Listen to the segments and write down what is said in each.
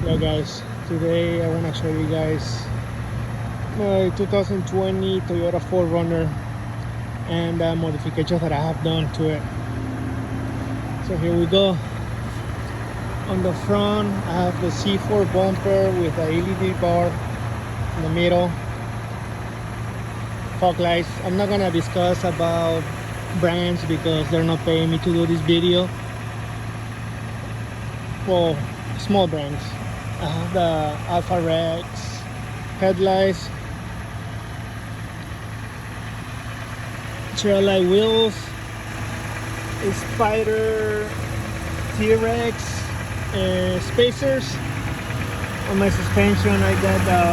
Yo guys, today I want to show you guys my 2020 Toyota 4runner and the modifications that I have done to it. So here we go. On the front I have the C4 bumper with the LED bar in the middle, fog lights. I'm not gonna discuss about brands because they're not paying me to do this video. Well, small brands. I have the Alpha Rex headlights, trail light wheels, a Spider T-Rex spacers. On my suspension I got the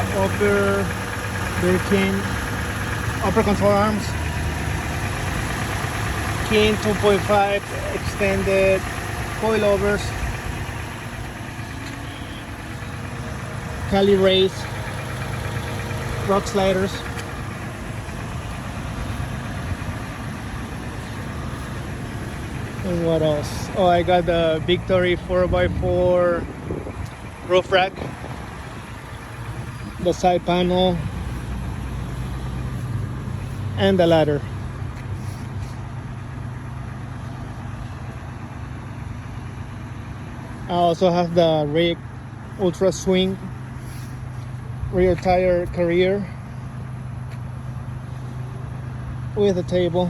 upper control arms, King 2.5 extended coilovers, Cali Race rock sliders, and what else? Oh, I got the Victory 4x4 roof rack, the side panel, and the ladder. I also have the Rig Ultra Swing rear tire carrier with a table.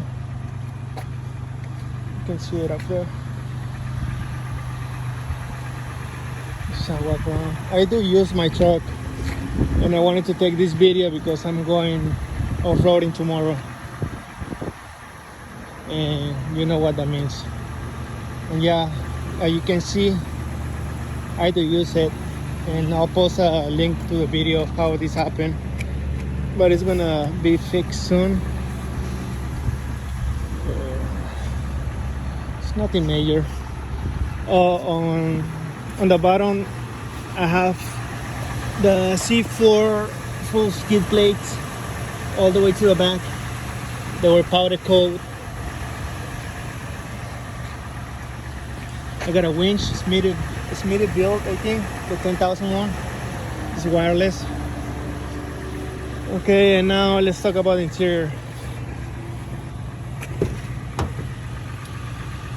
You can see it up there. So I walk around. I do use my truck, and I wanted to take this video because I'm going off-roading tomorrow, and you know what that means. And yeah, you can see I do use it, and I'll post a link to the video of how this happened, but it's gonna be fixed soon. It's nothing major. On the bottom I have the C4 full skid plates all the way to the back. They were powder coat. I got a winch, Smith built, I think, the 10,000 one. It's wireless. Okay, and now let's talk about the interior.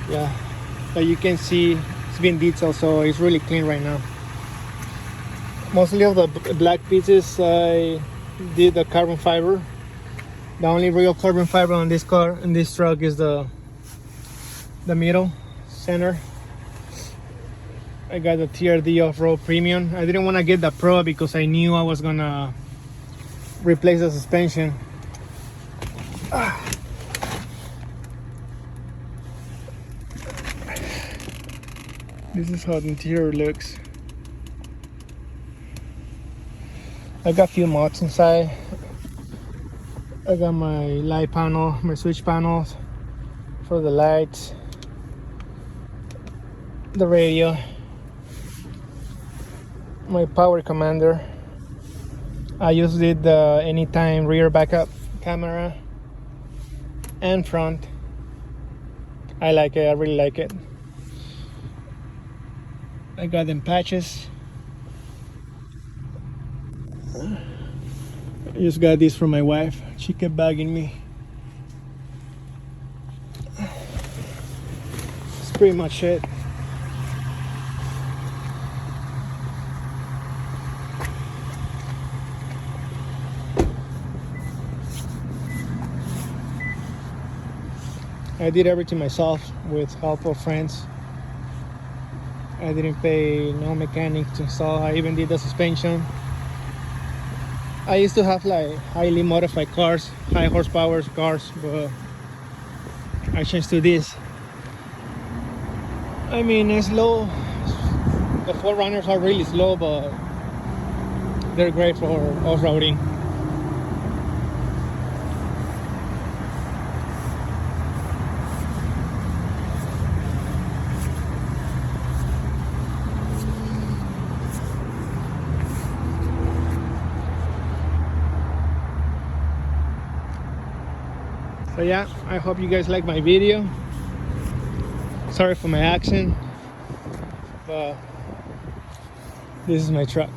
Yeah, but you can see it's been detailed, so it's really clean right now. Mostly of the black pieces I did the carbon fiber. The only real carbon fiber on this car, in this truck, is the middle center. I got the TRD Off-Road Premium. I didn't want to get the Pro because I knew I was gonna replace the suspension. This is how the interior looks. I got a few mods inside. I got my light panel, my switch panels for the lights, the radio, my power commander. I used it the anytime rear backup camera and front. I like it, I really like it. I got them patches. I just got this from my wife. She kept bugging me. That's pretty much it. I did everything myself with help of friends. I didn't pay no mechanic to install. I even did the suspension. I used to have like highly modified cars, high horsepower cars, but I changed to this. I mean, it's slow. The 4runners are really slow, but they're great for off-roading. So yeah, I hope you guys like my video. Sorry for my accent, but This is my truck.